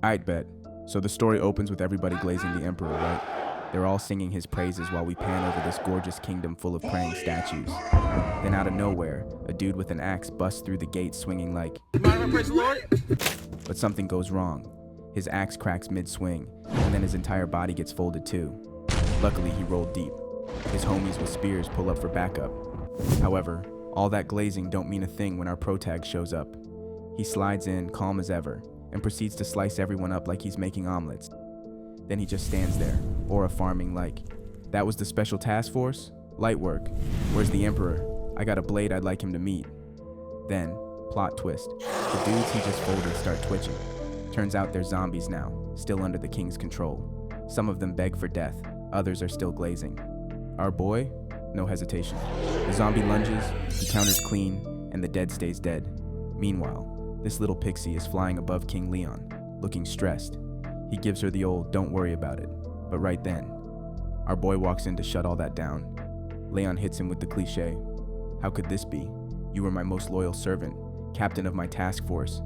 I'd bet. So the story opens with everybody glazing the Emperor, right? They're all singing his praises while we pan over this gorgeous kingdom full of praying statues. Then out of nowhere, a dude with an axe busts through the gate swinging like, "Mind if I praise the Lord?" But something goes wrong. His axe cracks mid-swing, and then his entire body gets folded too. Luckily, he rolled deep. His homies with spears pull up for backup. However, all that glazing don't mean a thing when our protag shows up. He slides in, calm as ever, and proceeds to slice everyone up like he's making omelets. Then he just stands there, aura farming like, "That was the special task force? Light work. Where's the Emperor? I got a blade I'd like him to meet." Then, plot twist, the dudes he just folded start twitching. Turns out they're zombies now, still under the king's control. Some of them beg for death, others are still glazing. Our boy? No hesitation. The zombie lunges, he counters clean, and the dead stays dead. Meanwhile, this little pixie is flying above King Leon, looking stressed. He gives her the old "don't worry about it," but right then, our boy walks in to shut all that down. Leon hits him with the cliche, "How could this be? You were my most loyal servant, captain of my task force."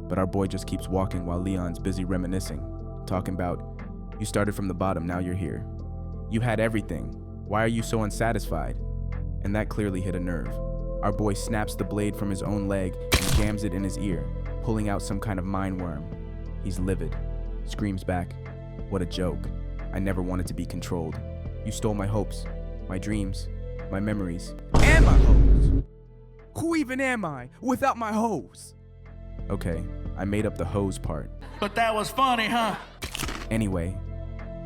But our boy just keeps walking while Leon's busy reminiscing, talking about, "You started from the bottom, now you're here. You had everything. Why are you so unsatisfied?" And that clearly hit a nerve. Our boy snaps the blade from his own leg and jams it in his ear, pulling out some kind of mind worm. He's livid. Screams back, "What a joke. I never wanted to be controlled. You stole my hopes, my dreams, my memories, and my hoes. Who even am I without my hoes?" Okay, I made up the hose part. But that was funny, huh? Anyway,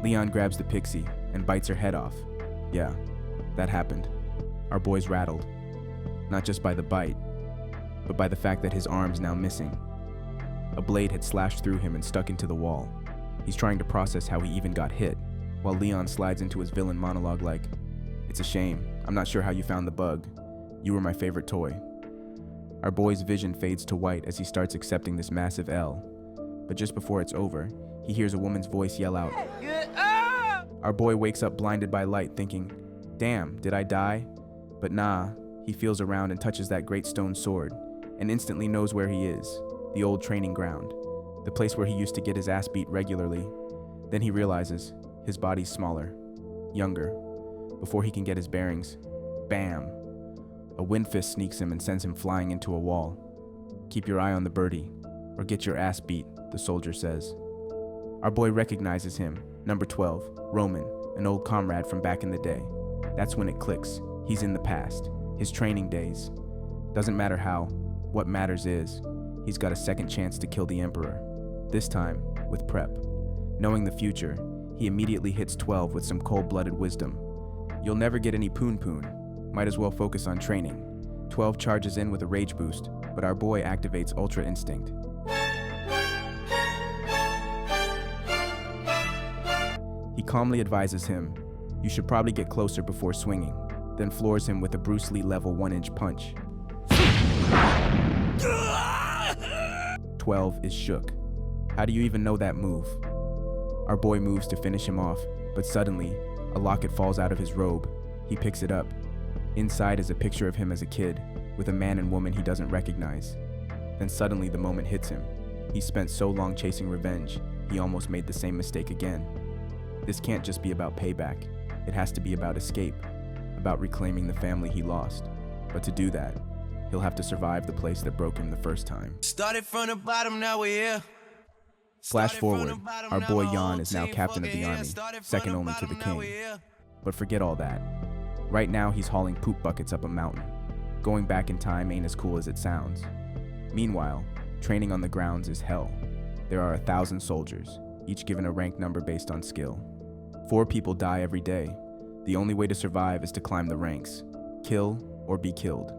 Leon grabs the pixie and bites her head off. Yeah, that happened. Our boy's rattled. Not just by the bite, but by the fact that his arm's now missing. A blade had slashed through him and stuck into the wall. He's trying to process how he even got hit, while Leon slides into his villain monologue like, "It's a shame. I'm not sure how you found the bug. You were my favorite toy." Our boy's vision fades to white as he starts accepting this massive L. But just before it's over, he hears a woman's voice yell out. Our boy wakes up blinded by light thinking, "Damn, did I die?" But nah, he feels around and touches that great stone sword, and instantly knows where he is, the old training ground, the place where he used to get his ass beat regularly. Then he realizes his body's smaller, younger. Before he can get his bearings, bam! A wind fist sneaks him and sends him flying into a wall. "Keep your eye on the birdie, or get your ass beat," the soldier says. Our boy recognizes him, number 12, Roman, an old comrade from back in the day. That's when it clicks. He's in the past, his training days. Doesn't matter how, what matters is, he's got a second chance to kill the Emperor. This time, with prep. Knowing the future, he immediately hits 12 with some cold-blooded wisdom. "You'll never get any poon-poon. Might as well focus on training." 12 charges in with a rage boost, but our boy activates Ultra Instinct. He calmly advises him, "You should probably get closer before swinging," then floors him with a Bruce Lee level 1-inch punch. 12 is shook. How do you even know that move? Our boy moves to finish him off, but suddenly, a locket falls out of his robe. He picks it up. Inside is a picture of him as a kid, with a man and woman he doesn't recognize. Then suddenly the moment hits him. He spent so long chasing revenge, he almost made the same mistake again. This can't just be about payback. It has to be about escape, about reclaiming the family he lost. But to do that, he'll have to survive the place that broke him the first time. Started from the bottom, now we're here. Flash forward, our boy Jan is now captain of the army, second only to the king. But forget all that. Right now he's hauling poop buckets up a mountain. Going back in time ain't as cool as it sounds. Meanwhile, training on the grounds is hell. There are 1,000 soldiers, each given a rank number based on skill. 4 people die every day. The only way to survive is to climb the ranks. Kill or be killed.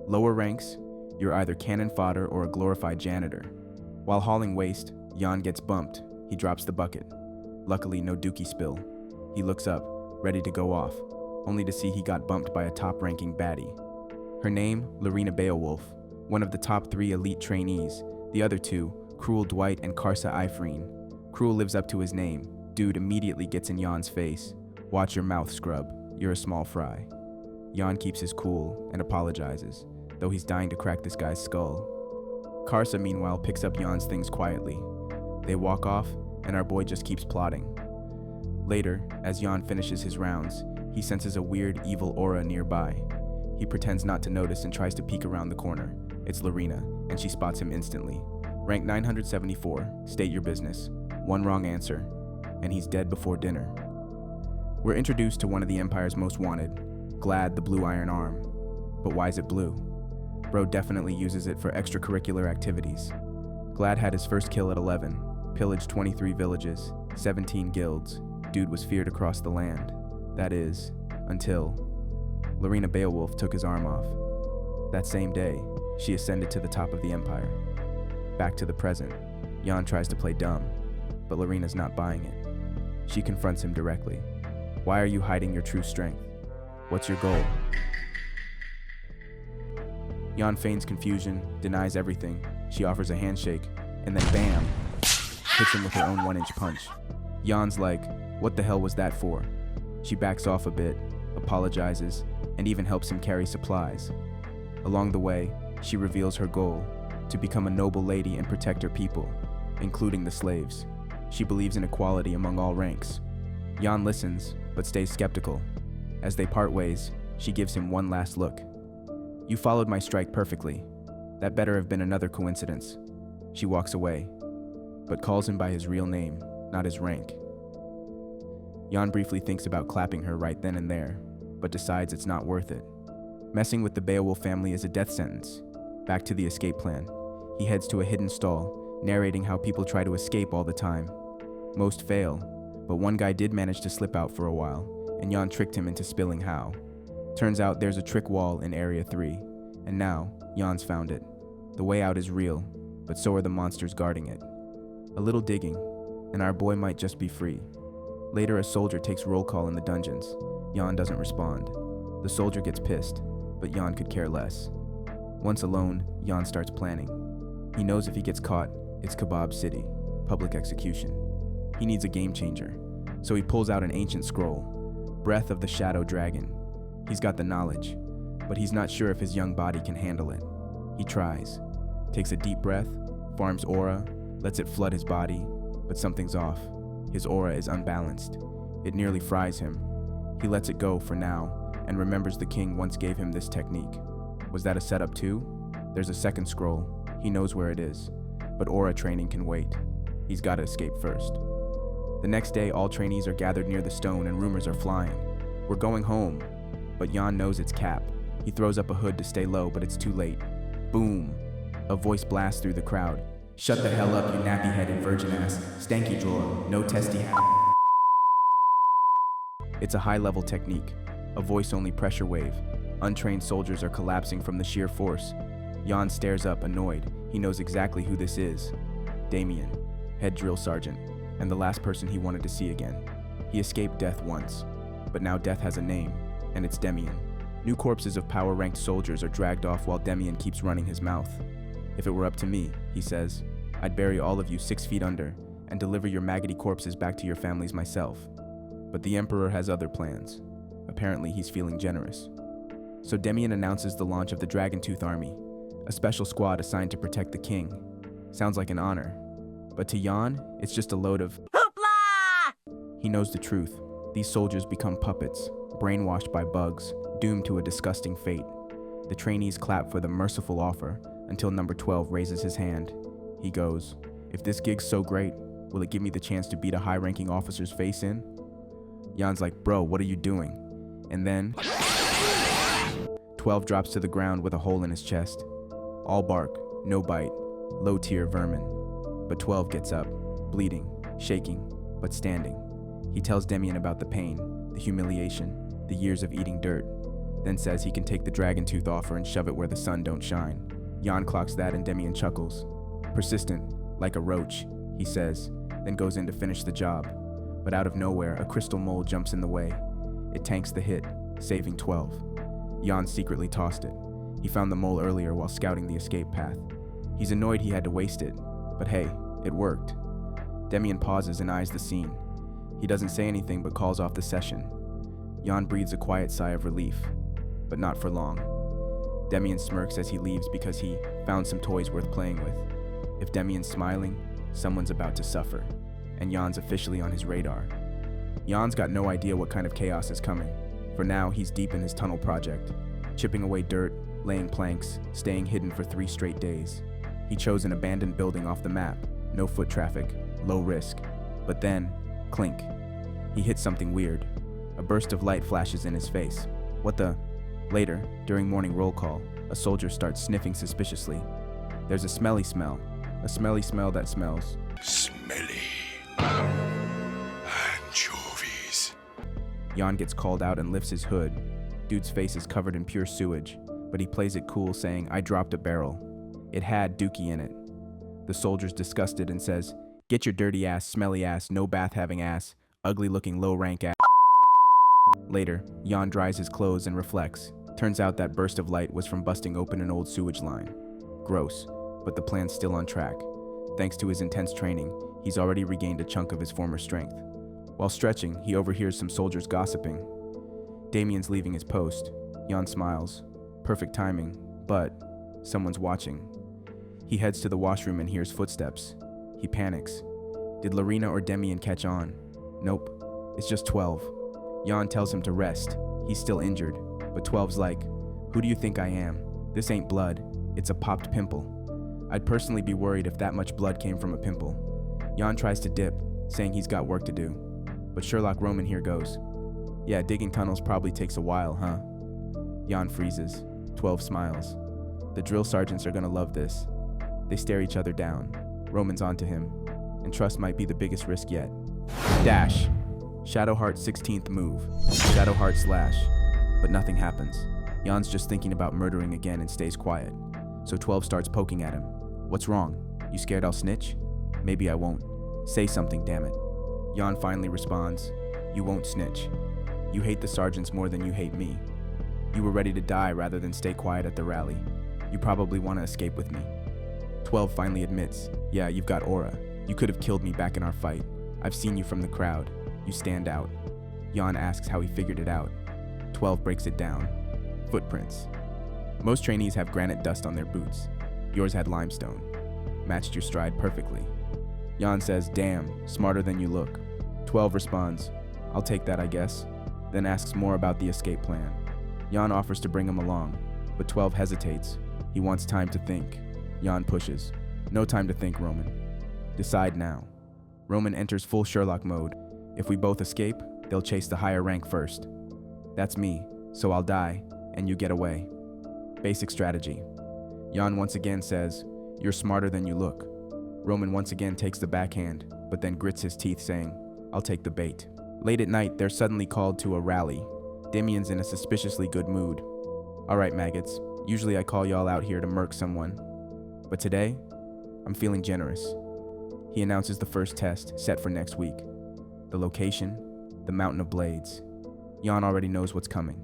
Lower ranks, you're either cannon fodder or a glorified janitor. While hauling waste, Jan gets bumped. He drops the bucket. Luckily, no dookie spill. He looks up, ready to go off, only to see he got bumped by a top-ranking baddie. Her name, Lorena Beowulf, one of the top 3 elite trainees. The other 2, Cruel Dwight and Karsa Ifreen. Cruel lives up to his name. Dude immediately gets in Jan's face. "Watch your mouth, scrub. You're a small fry." Jan keeps his cool and apologizes, though he's dying to crack this guy's skull. Karsa, meanwhile, picks up Jan's things quietly. They walk off, and our boy just keeps plotting. Later, as Jan finishes his rounds, he senses a weird, evil aura nearby. He pretends not to notice and tries to peek around the corner. It's Lorena, and she spots him instantly. Rank 974, state your business. One wrong answer, and he's dead before dinner. We're introduced to one of the Empire's most wanted, Glad the Blue Iron Arm. But why is it blue? Bro definitely uses it for extracurricular activities. Glad had his first kill at 11, pillaged 23 villages, 17 guilds. Dude was feared across the land. That is, until Lorena Beowulf took his arm off. That same day, she ascended to the top of the Empire. Back to the present, Jan tries to play dumb, but Lorena's not buying it. She confronts him directly. Why are you hiding your true strength? What's your goal? Jan feigns confusion, denies everything. She offers a handshake, and then bam, hits him with her own 1-inch punch. Jan's like, what the hell was that for? She backs off a bit, apologizes, and even helps him carry supplies. Along the way, she reveals her goal, to become a noble lady and protect her people, including the slaves. She believes in equality among all ranks. Jan listens, but stays skeptical. As they part ways, she gives him one last look. You followed my strike perfectly. That better have been another coincidence. She walks away, but calls him by his real name, not his rank. Jan briefly thinks about clapping her right then and there, but decides it's not worth it. Messing with the Beowulf family is a death sentence. Back to the escape plan. He heads to a hidden stall, narrating how people try to escape all the time. Most fail, but one guy did manage to slip out for a while, and Jan tricked him into spilling how. Turns out there's a trick wall in Area 3, and now Jan's found it. The way out is real, but so are the monsters guarding it. A little digging, and our boy might just be free. Later, a soldier takes roll call in the dungeons. Jan doesn't respond. The soldier gets pissed, but Jan could care less. Once alone, Jan starts planning. He knows if he gets caught, it's Kebab City, public execution. He needs a game changer, so he pulls out an ancient scroll, Breath of the Shadow Dragon. He's got the knowledge, but he's not sure if his young body can handle it. He tries, takes a deep breath, farms aura, lets it flood his body, but something's off. His aura is unbalanced. It nearly fries him. He lets it go for now, and remembers the king once gave him this technique. Was that a setup too? There's a second scroll. He knows where it is, but aura training can wait. He's gotta escape first. The next day, all trainees are gathered near the stone and rumors are flying. We're going home, but Jan knows it's Cap. He throws up a hood to stay low, but it's too late. Boom! A voice blasts through the crowd. Shut the hell up, you nappy-headed virgin ass. Stanky drawer, no testy. It's a high-level technique, a voice-only pressure wave. Untrained soldiers are collapsing from the sheer force. Jan stares up, annoyed. He knows exactly who this is. Damien, head drill sergeant, and the last person he wanted to see again. He escaped death once, but now death has a name, and it's Demian. New corpses of power-ranked soldiers are dragged off while Demian keeps running his mouth. If it were up to me, he says, I'd bury all of you 6 feet under and deliver your maggoty corpses back to your families myself. But the Emperor has other plans. Apparently, he's feeling generous. So Demian announces the launch of the Dragontooth Army, a special squad assigned to protect the king. Sounds like an honor. But to Jan, it's just a load of hoopla! He knows the truth. These soldiers become puppets, brainwashed by bugs, doomed to a disgusting fate. The trainees clap for the merciful offer until number 12 raises his hand. He goes, if this gig's so great, will it give me the chance to beat a high-ranking officer's face in? Jan's like, bro, what are you doing? And then 12 drops to the ground with a hole in his chest. All bark, no bite, low-tier vermin. But 12 gets up, bleeding, shaking, but standing. He tells Demian about the pain, the humiliation, the years of eating dirt, then says he can take the Dragontooth offer and shove it where the sun don't shine. Jan clocks that and Demian chuckles. Persistent, like a roach, he says, then goes in to finish the job. But out of nowhere, a crystal mole jumps in the way. It tanks the hit, saving 12. Jan secretly tossed it. He found the mole earlier while scouting the escape path. He's annoyed he had to waste it, but hey, it worked. Demian pauses and eyes the scene. He doesn't say anything but calls off the session. Jan breathes a quiet sigh of relief, but not for long. Demian smirks as he leaves because he found some toys worth playing with. If Demian's smiling, someone's about to suffer, and Jan's officially on his radar. Jan's got no idea what kind of chaos is coming. For now, he's deep in his tunnel project, chipping away dirt, laying planks, staying hidden for 3 straight days. He chose an abandoned building off the map, no foot traffic, low risk. But then, clink. He hits something weird. A burst of light flashes in his face. What the? Later, during morning roll call, a soldier starts sniffing suspiciously. There's a smelly smell that smells. Smelly. Anchovies. Jan gets called out and lifts his hood. Dude's face is covered in pure sewage, but he plays it cool, saying, "I dropped a barrel. It had dookie in it." The soldier's disgusted and says, "Get your dirty ass, smelly ass, no bath having ass, ugly looking low rank ass." Later, Jan dries his clothes and reflects. Turns out that burst of light was from busting open an old sewage line. Gross, but the plan's still on track. Thanks to his intense training, he's already regained a chunk of his former strength. While stretching, he overhears some soldiers gossiping. Damien's leaving his post. Jan smiles. Perfect timing, but someone's watching. He heads to the washroom and hears footsteps. He panics. Did Lorena or Damien catch on? Nope, it's just 12. Jan tells him to rest. He's still injured, but 12's like, "Who do you think I am? This ain't blood, it's a popped pimple." I'd personally be worried if that much blood came from a pimple. Jan tries to dip, saying he's got work to do. But Sherlock Roman here goes, "Yeah, digging tunnels probably takes a while, huh?" Jan freezes. 12 smiles. The drill sergeants are gonna love this. They stare each other down. Roman's onto him, and trust might be the biggest risk yet. Dash! Shadowheart's 16th move. Shadowheart slash. But nothing happens. Jan's just thinking about murdering again and stays quiet. So 12 starts poking at him. "What's wrong? You scared I'll snitch?" "Maybe I won't." "Say something, damn it." Jan finally responds, "You won't snitch. You hate the sergeants more than you hate me. You were ready to die rather than stay quiet at the rally. You probably want to escape with me." 12 finally admits, "Yeah, you've got aura. You could have killed me back in our fight. I've seen you from the crowd. You stand out." Jan asks how he figured it out. 12 breaks it down. Footprints. Most trainees have granite dust on their boots. Yours had limestone. Matched your stride perfectly. Jan says, "Damn, smarter than you look." 12 responds, "I'll take that, I guess," then asks more about the escape plan. Jan offers to bring him along, but 12 hesitates. He wants time to think. Jan pushes. "No time to think, Roman. Decide now." Roman enters full Sherlock mode. "If we both escape, they'll chase the higher rank first. That's me, so I'll die, and you get away. Basic strategy." Jan once again says, "You're smarter than you look." Roman once again takes the backhand, but then grits his teeth saying, "I'll take the bait." Late at night, they're suddenly called to a rally. Damien's in a suspiciously good mood. "Alright, maggots, usually I call y'all out here to murk someone. But today, I'm feeling generous." He announces the first test, set for next week. The location, the Mountain of Blades. Jan already knows what's coming.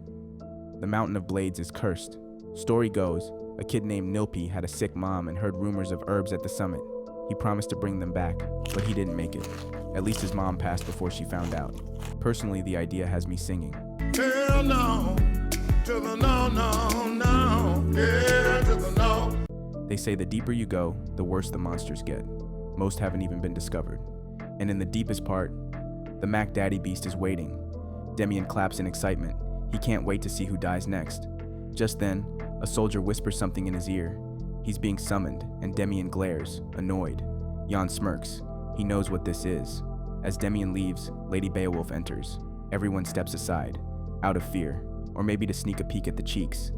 The Mountain of Blades is cursed. Story goes, a kid named Nilpi had a sick mom and heard rumors of herbs at the summit. He promised to bring them back, but he didn't make it. At least his mom passed before she found out. Personally, the idea has me singing. Hell no, to the no, no, no, yeah, to the no. They say the deeper you go, the worse the monsters get. Most haven't even been discovered. And in the deepest part, the Mac Daddy beast is waiting. Damien claps in excitement. He can't wait to see who dies next. Just then, a soldier whispers something in his ear. He's being summoned, and Damien glares, annoyed. Jan smirks. He knows what this is. As Damien leaves, Lady Beowulf enters. Everyone steps aside, out of fear, or maybe to sneak a peek at the cheeks.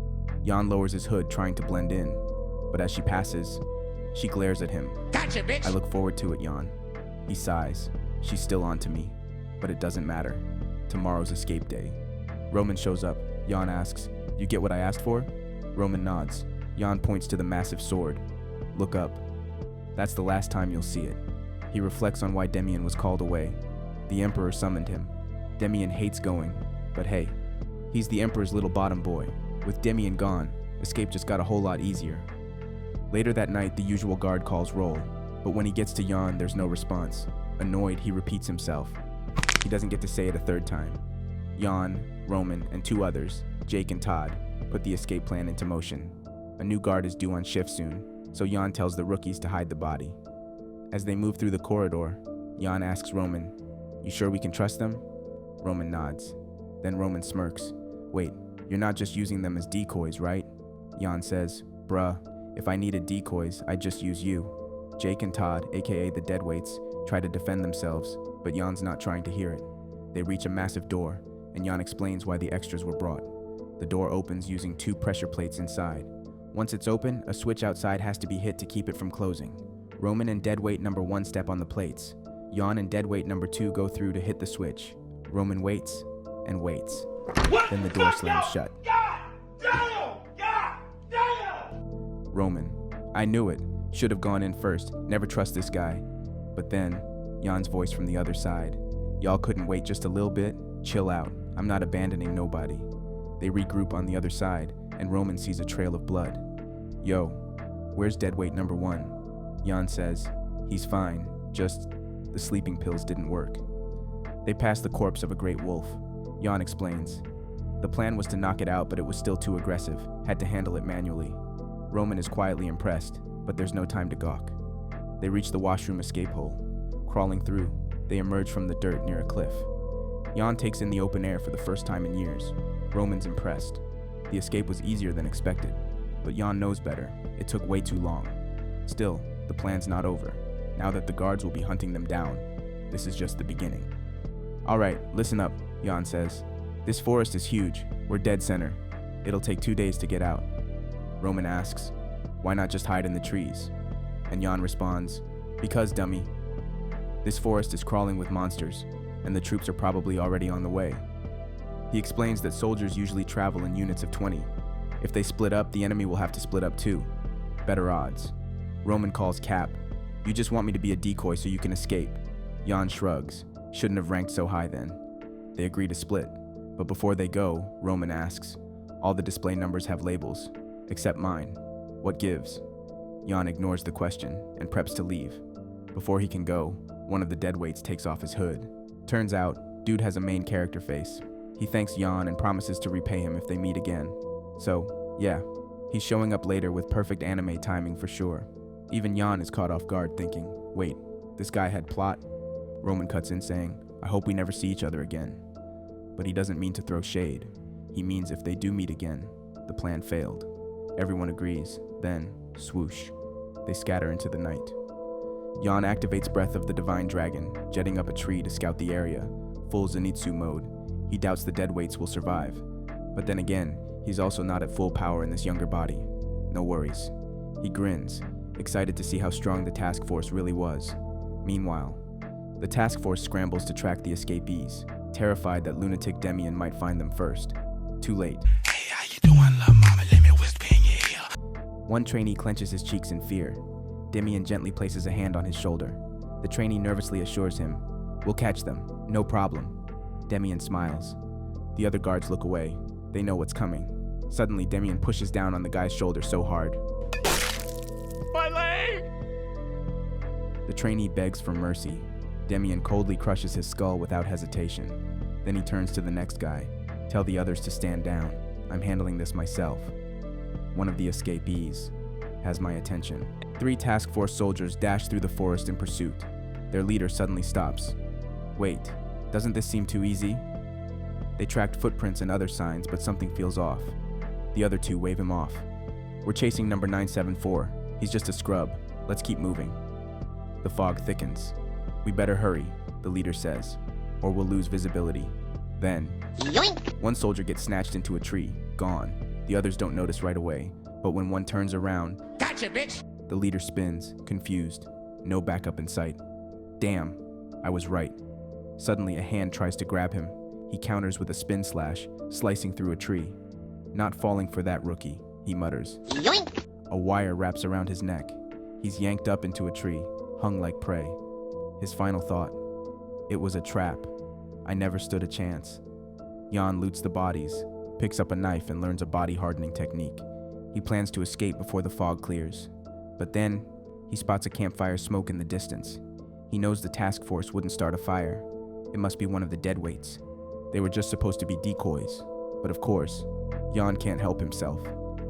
Jan lowers his hood, trying to blend in. But as she passes, she glares at him. Gotcha, bitch! "I look forward to it, Jan." He sighs. "She's still on to me. But it doesn't matter. Tomorrow's escape day." Roman shows up. Jan asks, "You get what I asked for?" Roman nods. Jan points to the massive sword. "Look up. That's the last time you'll see it." He reflects on why Damien was called away. The Emperor summoned him. Damien hates going, but hey, he's the Emperor's little bottom boy. With Damien gone, escape just got a whole lot easier. Later that night, the usual guard calls roll, but when he gets to Jan, there's no response. Annoyed, he repeats himself. He doesn't get to say it a third time. Jan, Roman, and 2 others, Jake and Todd, put the escape plan into motion. A new guard is due on shift soon, so Jan tells the rookies to hide the body. As they move through the corridor, Jan asks Roman, "You sure we can trust them?" Roman nods. Then Roman smirks. "Wait, you're not just using them as decoys, right?" Jan says, "Bruh, if I needed decoys, I'd just use you." Jake and Todd, aka the Deadweights, try to defend themselves, but Jan's not trying to hear it. They reach a massive door, and Jan explains why the extras were brought. The door opens using 2 pressure plates inside. Once it's open, a switch outside has to be hit to keep it from closing. Roman and Deadweight number 1 step on the plates. Jan and Deadweight number 2 go through to hit the switch. Roman waits and waits. Then the door slams shut. Roman, "I knew it. Should have gone in first. Never trust this guy." But then, Jan's voice from the other side. "Y'all couldn't wait just a little bit? Chill out. I'm not abandoning nobody." They regroup on the other side, and Roman sees a trail of blood. "Yo, where's Deadweight number 1? Jan says, "He's fine, just the sleeping pills didn't work." They pass the corpse of a great wolf. Jan explains. The plan was to knock it out, but it was still too aggressive, had to handle it manually. Roman is quietly impressed, but there's no time to gawk. They reach the washroom escape hole. Crawling through, they emerge from the dirt near a cliff. Jan takes in the open air for the first time in years. Roman's impressed. The escape was easier than expected, but Jan knows better. It took way too long. Still, the plan's not over. Now that the guards will be hunting them down, this is just the beginning. "All right, listen up," Jan says. "This forest is huge. We're dead center. It'll take 2 days to get out." Roman asks, "Why not just hide in the trees?" And Jan responds, "Because, dummy. This forest is crawling with monsters, and the troops are probably already on the way." He explains that soldiers usually travel in units of 20. If they split up, the enemy will have to split up too. Better odds. Roman calls Cap. "You just want me to be a decoy so you can escape." Jan shrugs. "Shouldn't have ranked so high then." They agree to split, but before they go, Roman asks, "All the display numbers have labels, except mine. What gives?" Jan ignores the question and preps to leave. Before he can go, one of the Deadweights takes off his hood. Turns out, dude has a main character face. He thanks Jan and promises to repay him if they meet again. So, yeah, he's showing up later with perfect anime timing for sure. Even Jan is caught off guard thinking, "Wait, this guy had plot?" Roman cuts in saying, "I hope we never see each other again." But he doesn't mean to throw shade. He means if they do meet again, the plan failed. Everyone agrees. Then, swoosh, they scatter into the night. Jan activates Breath of the Divine Dragon, jetting up a tree to scout the area, full Zenitsu mode. He doubts the Deadweights will survive. But then again, he's also not at full power in this younger body. No worries. He grins, excited to see how strong the task force really was. Meanwhile, the task force scrambles to track the escapees, terrified that lunatic Demian might find them first. Too late. Hey, how you doing, lil' mama? Let me whisper in your ear. One trainee clenches his cheeks in fear. Demian gently places a hand on his shoulder. The trainee nervously assures him, "We'll catch them, no problem." Demian smiles. The other guards look away. They know what's coming. Suddenly, Demian pushes down on the guy's shoulder so hard. My leg! The trainee begs for mercy. Demian coldly crushes his skull without hesitation. Then he turns to the next guy. "Tell the others to stand down. I'm handling this myself." One of the escapees has my attention. 3 task force soldiers dash through the forest in pursuit. Their leader suddenly stops. "Wait, doesn't this seem too easy?" They tracked footprints and other signs, but something feels off. The other 2 wave him off. "We're chasing number 974. He's just a scrub. Let's keep moving." The fog thickens. "We better hurry," the leader says, "or we'll lose visibility." Then, one soldier gets snatched into a tree, gone. The others don't notice right away, but when one turns around, Gotcha, bitch. the leader spins, confused. No backup in sight. Damn, I was right. Suddenly, a hand tries to grab him. He counters with a spin slash, slicing through a tree. "Not falling for that, rookie," he mutters. A wire wraps around his neck. He's yanked up into a tree, hung like prey. His final thought, "It was a trap. I never stood a chance." Jan loots the bodies, picks up a knife and learns a body hardening technique. He plans to escape before the fog clears. But then, he spots a campfire smoke in the distance. He knows the task force wouldn't start a fire. It must be one of the Deadweights. They were just supposed to be decoys. But of course, Jan can't help himself.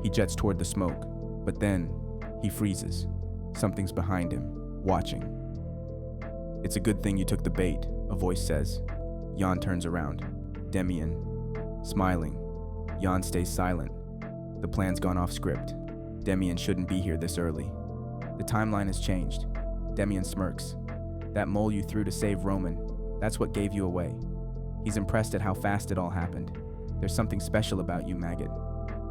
He jets toward the smoke, but then he freezes. Something's behind him, watching. It's a good thing you took the bait, a voice says. Jan turns around. Demian. Smiling. Jan stays silent. The plan's gone off script. Demian shouldn't be here this early. The timeline has changed. Demian smirks. That mole you threw to save Roman, that's what gave you away. He's impressed at how fast it all happened. There's something special about you, maggot.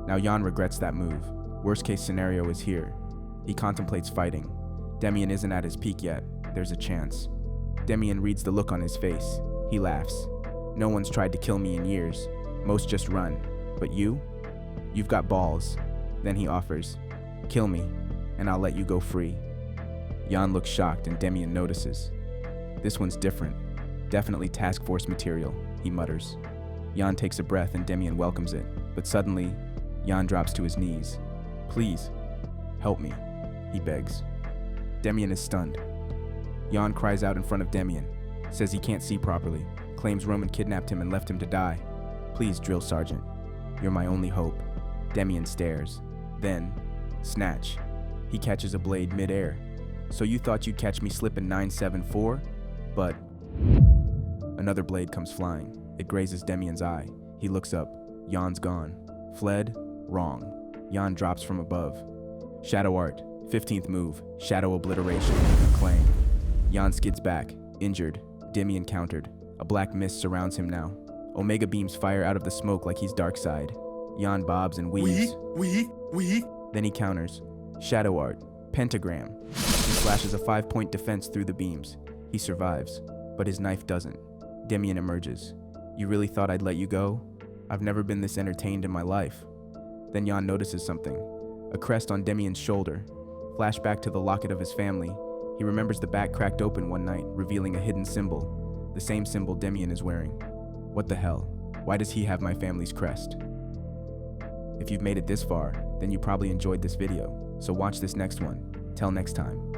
Now Jan regrets that move. Worst case scenario is here. He contemplates fighting. Demian isn't at his peak yet. There's a chance. Demian reads the look on his face. He laughs. No one's tried to kill me in years. Most just run. But you? You've got balls. Then he offers, kill me, and I'll let you go free. Jan looks shocked and Demian notices. This one's different. Definitely task force material, he mutters. Jan takes a breath and Demian welcomes it. But suddenly, Jan drops to his knees. Please, help me, he begs. Demian is stunned. Jan cries out in front of Demian, says he can't see properly, claims Roman kidnapped him and left him to die. Please, drill sergeant. You're my only hope. Demian stares. Then, snatch. He catches a blade mid-air. So you thought you'd catch me slipping 974? But another blade comes flying. It grazes Demian's eye. He looks up. Jan's gone. Fled? Wrong. Jan drops from above. Shadow art. 15th move. Shadow obliteration. Clang. Jan skids back. Injured. Demian countered. A black mist surrounds him now. Omega beams fire out of the smoke like he's Darkseid. Jan bobs and weaves. Then he counters. Shadow art. Pentagram. He slashes a 5-point defense through the beams. He survives, but his knife doesn't. Demian emerges. You really thought I'd let you go? I've never been this entertained in my life. Then Jan notices something. A crest on Demian's shoulder. Flashback to the locket of his family. He remembers the back cracked open one night, revealing a hidden symbol. The same symbol Demian is wearing. What the hell? Why does he have my family's crest? If you've made it this far, then you probably enjoyed this video. So watch this next one. Till next time.